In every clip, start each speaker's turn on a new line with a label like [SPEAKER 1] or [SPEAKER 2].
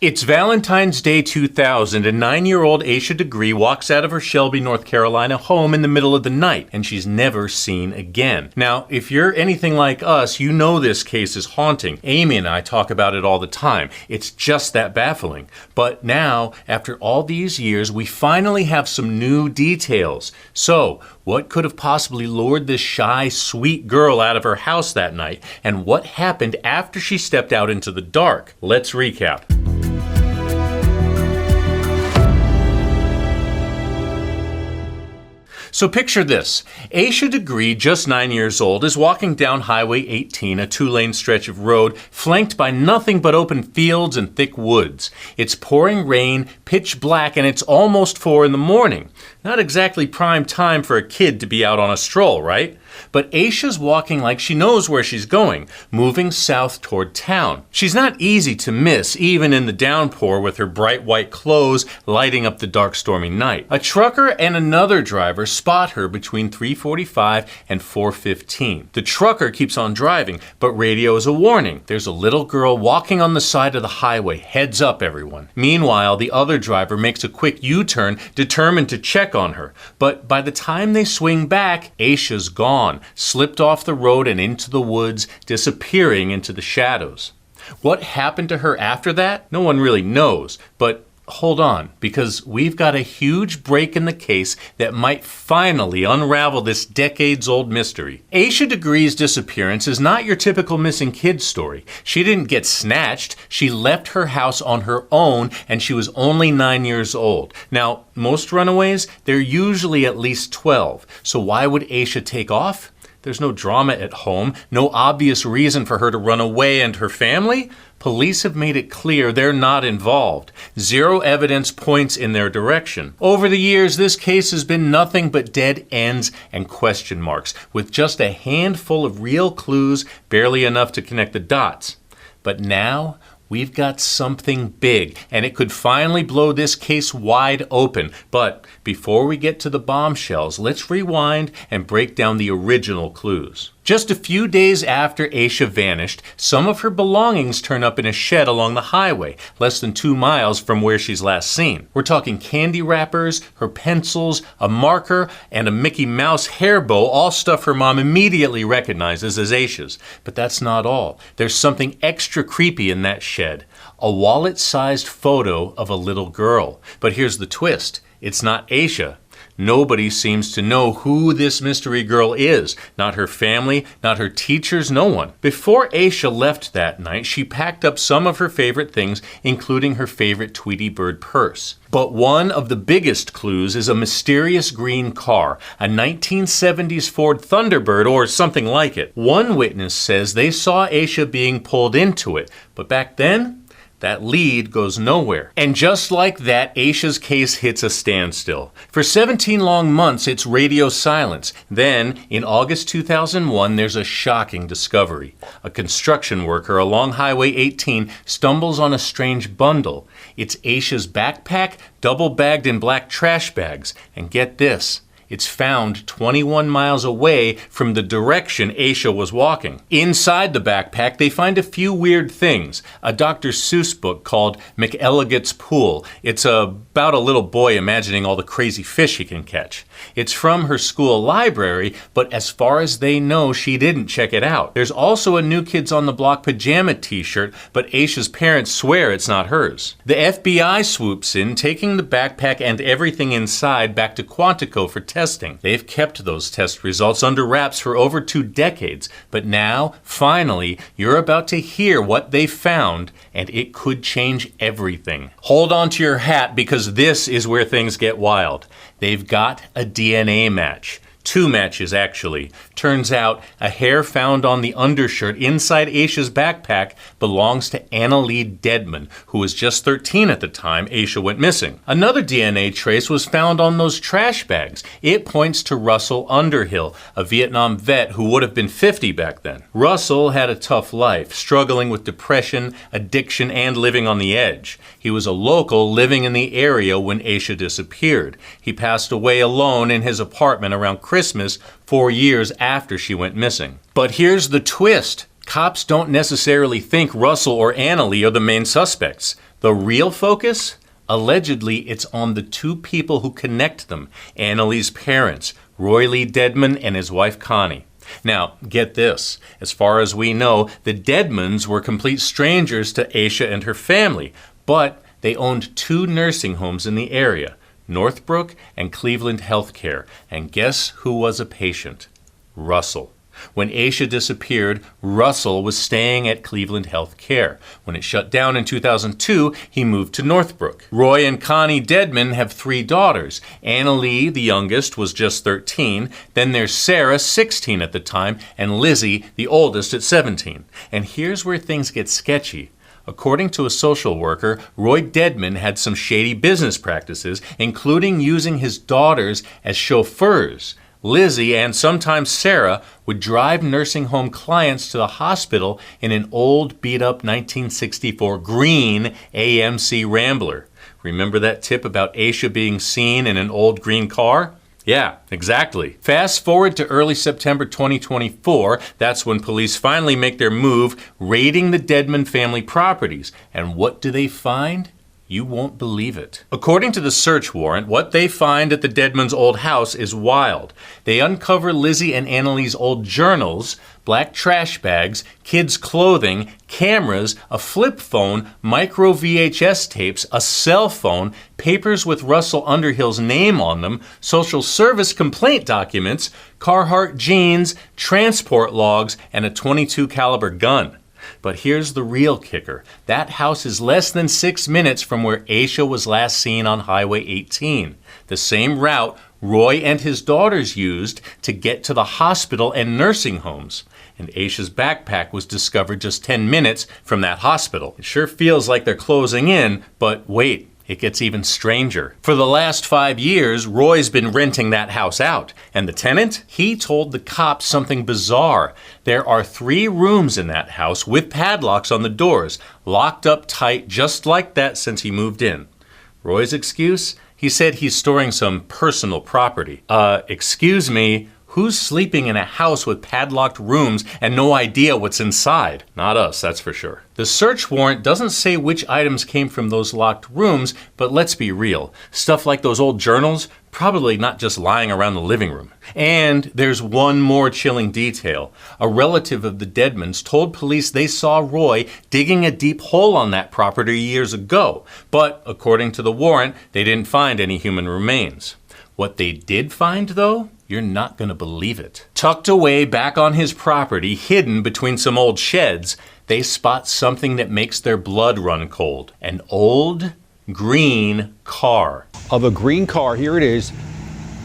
[SPEAKER 1] It's Valentine's Day 2000, and 9-year-old Asha Degree walks out of her Shelby, North Carolina home in the middle of the night, and she's never seen again. Now, if you're anything like us, you know this case is haunting. Amy and I talk about it all the time. It's just that baffling. But now, after all these years, we finally have some new details. So, what could have possibly lured this shy, sweet girl out of her house that night, and what happened after she stepped out into the dark? Let's recap. So picture this. Asha Degree, just 9 years old, is walking down Highway 18, a 2-lane stretch of road flanked by nothing but open fields and thick woods. It's pouring rain, pitch black, and it's almost 4 in the morning. Not exactly prime time for a kid to be out on a stroll, right? But Asha's walking like she knows where she's going, moving south toward town. She's not easy to miss, even in the downpour, with her bright white clothes lighting up the dark, stormy night. A trucker and another driver spot her between 3:45 and 4:15. The trucker keeps on driving, but radios a warning. There's a little girl walking on the side of the highway. Heads up, everyone. Meanwhile, the other driver makes a quick U-turn, determined to check on her. But by the time they swing back, Asha's gone, slipped off the road and into the woods, disappearing into the shadows. What happened to her after that? No one really knows, but hold on, because we've got a huge break in the case that might finally unravel this decades-old mystery. Asha Degree's disappearance is not your typical missing kid story. She didn't get snatched. She left her house on her own, and she was only 9 years old. Now, most runaways, they're usually at least 12. So why would Asha take off? There's no drama at home, no obvious reason for her to run away, and her family? Police have made it clear they're not involved. Zero evidence points in their direction. Over the years, this case has been nothing but dead ends and question marks, with just a handful of real clues, barely enough to connect the dots. But now, we've got something big, and it could finally blow this case wide open. But before we get to the bombshells, let's rewind and break down the original clues. Just a few days after Asha vanished, some of her belongings turn up in a shed along the highway, less than 2 miles from where she's last seen. We're talking candy wrappers, her pencils, a marker, and a Mickey Mouse hair bow, all stuff her mom immediately recognizes as Asha's. But that's not all. There's something extra creepy in that shed. A wallet-sized photo of a little girl. But here's the twist. It's not Asha. Nobody seems to know who this mystery girl is. Not her family, not her teachers, no one. Before Asha left that night, she packed up some of her favorite things, including her favorite Tweety Bird purse. But one of the biggest clues is a mysterious green car, a 1970s Ford Thunderbird or something like it. One witness says they saw Asha being pulled into it, but back then, that lead goes nowhere. And just like that, Asha's case hits a standstill. For 17 long months, it's radio silence. Then, in August 2001, there's a shocking discovery. A construction worker along Highway 18 stumbles on a strange bundle. It's Asha's backpack, double-bagged in black trash bags. And get this. It's found 21 miles away from the direction Asha was walking. Inside the backpack, they find a few weird things. A Dr. Seuss book called McElligot's Pool. It's about a little boy imagining all the crazy fish he can catch. It's from her school library, but as far as they know, she didn't check it out. There's also a New Kids on the Block pajama t-shirt, but Asha's parents swear it's not hers. The FBI swoops in, taking the backpack and everything inside back to Quantico for testing. They've kept those test results under wraps for over 2 decades, but now, finally, you're about to hear what they found, and it could change everything. Hold on to your hat, because this is where things get wild. They've got a DNA match. 2 matches, actually. Turns out a hair found on the undershirt inside Asha's backpack belongs to Anna Lee Deadman, who was just 13 at the time Asha went missing. Another DNA trace was found on those trash bags. It points to Russell Underhill, a Vietnam vet who would have been 50 back then. Russell had a tough life, struggling with depression, addiction, and living on the edge. He was a local living in the area when Asha disappeared. He passed away alone in his apartment around Christmas 4 years after she went missing. But here's the twist. Cops don't necessarily think Russell or Annalee are the main suspects. The real focus? Allegedly, it's on the two people who connect them, Annalee's parents, Roy Lee Dedman and his wife Connie. Now, get this. As far as we know, the Dedmans were complete strangers to Asha and her family, but they owned two nursing homes in the area, Northbrook and Cleveland Healthcare. And guess who was a patient? Russell. When Asha disappeared, Russell was staying at Cleveland Health Care. When it shut down in 2002, he moved to Northbrook. Roy and Connie Dedman have 3 daughters. Annalee, the youngest, was just 13. Then there's Sarah, 16 at the time, and Lizzie, the oldest, at 17. And here's where things get sketchy. According to a social worker, Roy Dedman had some shady business practices, including using his daughters as chauffeurs. Lizzie and sometimes Sarah would drive nursing home clients to the hospital in an old beat-up 1964 green AMC Rambler. Remember that tip about Asha being seen in an old green car? Yeah, exactly. Fast forward to early September 2024, that's when police finally make their move, raiding the Dedman family properties. And what do they find? You won't believe it. According to the search warrant, what they find at the Dedmans' old house is wild. They uncover Lizzie and Annalee's old journals, black trash bags, kids' clothing, cameras, a flip phone, micro VHS tapes, a cell phone, papers with Russell Underhill's name on them, social service complaint documents, Carhartt jeans, transport logs, and a .22 caliber gun. But here's the real kicker. That house is less than 6 minutes from where Asha was last seen on Highway 18, the same route Roy and his daughters used to get to the hospital and nursing homes. And Asha's backpack was discovered just 10 minutes from that hospital. It sure feels like they're closing in, but wait. It gets even stranger. For the last 5 years, Roy's been renting that house out. And the tenant? He told the cops something bizarre. There are 3 rooms in that house with padlocks on the doors, locked up tight just like that since he moved in. Roy's excuse? He said he's storing some personal property. Excuse me, who's sleeping in a house with padlocked rooms and no idea what's inside? Not us, that's for sure. The search warrant doesn't say which items came from those locked rooms, but let's be real. Stuff like those old journals, probably not just lying around the living room. And there's one more chilling detail. A relative of the Dedmans told police they saw Roy digging a deep hole on that property years ago, but according to the warrant, they didn't find any human remains. What they did find, though? You're not going to believe it. Tucked away back on his property, hidden between some old sheds, they spot something that makes their blood run cold. An old green car.
[SPEAKER 2] Of a green car, here it is,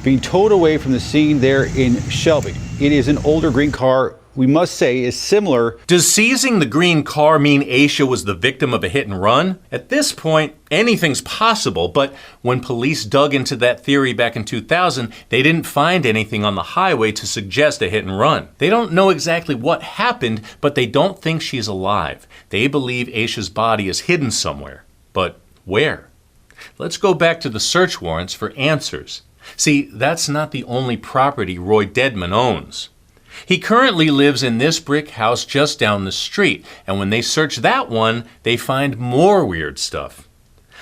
[SPEAKER 2] being towed away from the scene there in Shelby. It is an older green car, we must say, is similar.
[SPEAKER 1] Does seizing the green car mean Asha was the victim of a hit and run? At this point, anything's possible, but when police dug into that theory back in 2000, they didn't find anything on the highway to suggest a hit and run. They don't know exactly what happened, but they don't think she's alive. They believe Asha's body is hidden somewhere. But where? Let's go back to the search warrants for answers. See, that's not the only property Roy Dedman owns. He currently lives in this brick house just down the street, and when they search that one, they find more weird stuff.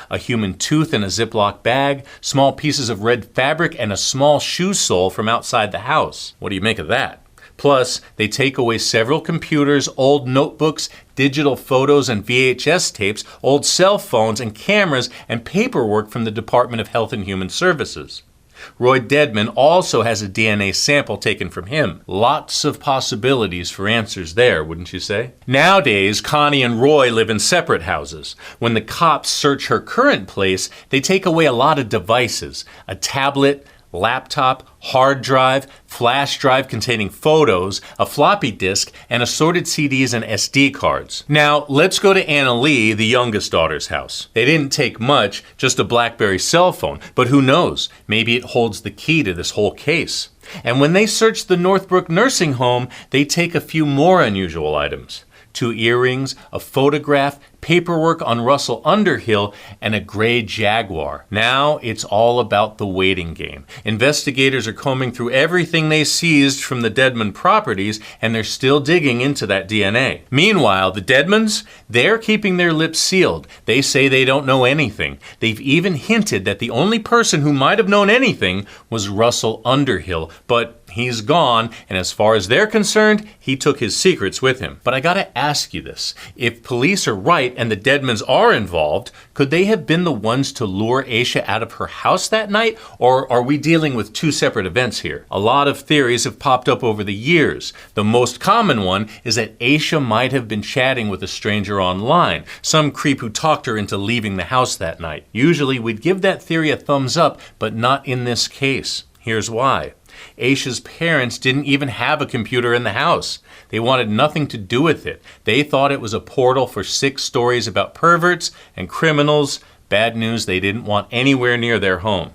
[SPEAKER 1] A human tooth in a Ziploc bag, small pieces of red fabric, and a small shoe sole from outside the house. What do you make of that? Plus, they take away several computers, old notebooks, digital photos and VHS tapes, old cell phones and cameras, and paperwork from the Department of Health and Human Services. Roy Dedman also has a DNA sample taken from him. Lots of possibilities for answers there, wouldn't you say? Nowadays, Connie and Roy live in separate houses. When the cops search her current place, they take away a lot of devices. A tablet, laptop, hard drive, flash drive containing photos, a floppy disk, and assorted CDs and SD cards. Now, let's go to Annalee, the youngest daughter's house. They didn't take much, just a BlackBerry cell phone, but who knows, maybe it holds the key to this whole case. And when they search the Northbrook nursing home, they take a few more unusual items. 2 earrings, a photograph, paperwork on Russell Underhill, and a gray Jaguar. Now it's all about the waiting game. Investigators are combing through everything they seized from the Deadman properties, and they're still digging into that DNA. Meanwhile, the Deadmans, they're keeping their lips sealed. They say they don't know anything. They've even hinted that the only person who might have known anything was Russell Underhill, but he's gone, and as far as they're concerned, he took his secrets with him. But I gotta ask you this. If police are right and the Deadmans are involved, could they have been the ones to lure Asha out of her house that night? Or are we dealing with two separate events here? A lot of theories have popped up over the years. The most common one is that Asha might have been chatting with a stranger online, some creep who talked her into leaving the house that night. Usually we'd give that theory a thumbs up, but not in this case. Here's why. Asha's parents didn't even have a computer in the house. They wanted nothing to do with it. They thought it was a portal for sick stories about perverts and criminals, bad news they didn't want anywhere near their home.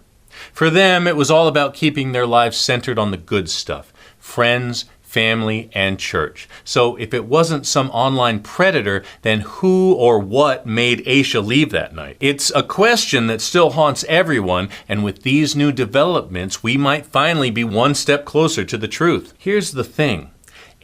[SPEAKER 1] For them, it was all about keeping their lives centered on the good stuff, friends, family, and church. So if it wasn't some online predator, then who or what made Asha leave that night? It's a question that still haunts everyone, and with these new developments, we might finally be one step closer to the truth. Here's the thing.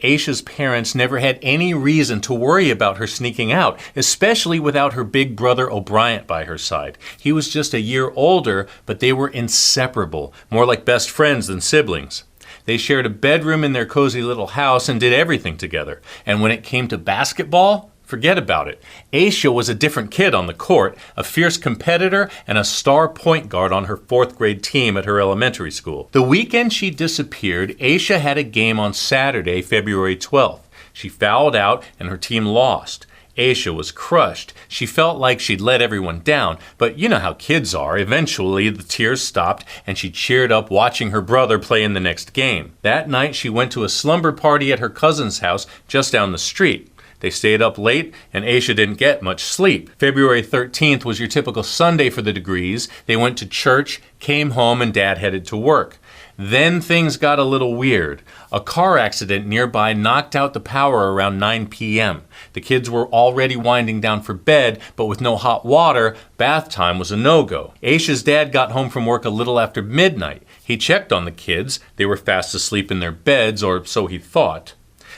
[SPEAKER 1] Asha's parents never had any reason to worry about her sneaking out, especially without her big brother O'Brien by her side. He was just a year older, but they were inseparable, more like best friends than siblings. They shared a bedroom in their cozy little house and did everything together. And when it came to basketball, forget about it. Asha was a different kid on the court, a fierce competitor and a star point guard on her 4th grade team at her elementary school. The weekend she disappeared, Asha had a game on Saturday, February 12th. She fouled out and her team lost. Asha was crushed. She felt like she'd let everyone down, but you know how kids are. Eventually, the tears stopped, and she cheered up watching her brother play in the next game. That night, she went to a slumber party at her cousin's house just down the street. They stayed up late, and Asha didn't get much sleep. February 13th was your typical Sunday for the Degrees. They went to church, came home, and Dad headed to work. Then things got a little weird. A car accident nearby knocked out the power around 9 p.m. The kids were already winding down for bed, but with no hot water, bath time was a no-go. Asha's dad got home from work a little after midnight. He checked on the kids. They were fast asleep in their beds, or so he thought.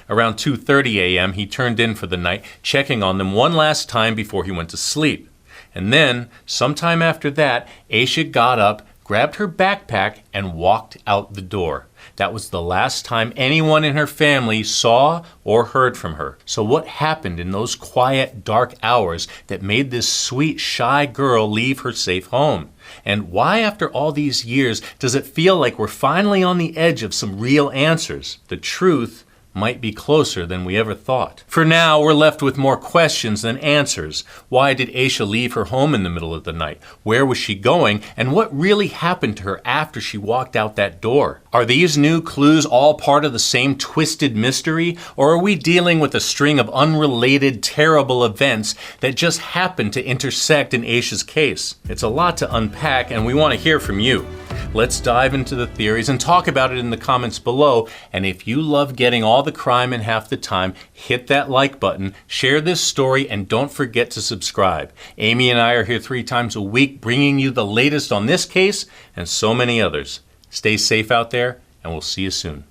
[SPEAKER 1] Around 2:30 a.m., he turned in for the night, checking on them one last time before he went to sleep. And then, sometime after that, Asha got up, grabbed her backpack, and walked out the door. That was the last time anyone in her family saw or heard from her. So what happened in those quiet, dark hours that made this sweet, shy girl leave her safe home? And why, after all these years, does it feel like we're finally on the edge of some real answers? The truth might be closer than we ever thought. For now, we're left with more questions than answers. Why did Asha leave her home in the middle of the night? Where was she going? And what really happened to her after she walked out that door? Are these new clues all part of the same twisted mystery? Or are we dealing with a string of unrelated, terrible events that just happened to intersect in Asha's case? It's a lot to unpack, and we want to hear from you. Let's dive into the theories and talk about it in the comments below. And if you love getting all the crime in half the time, hit that like button, share this story, and don't forget to subscribe. Amy and I are here 3 times a week bringing you the latest on this case and so many others. Stay safe out there, and we'll see you soon.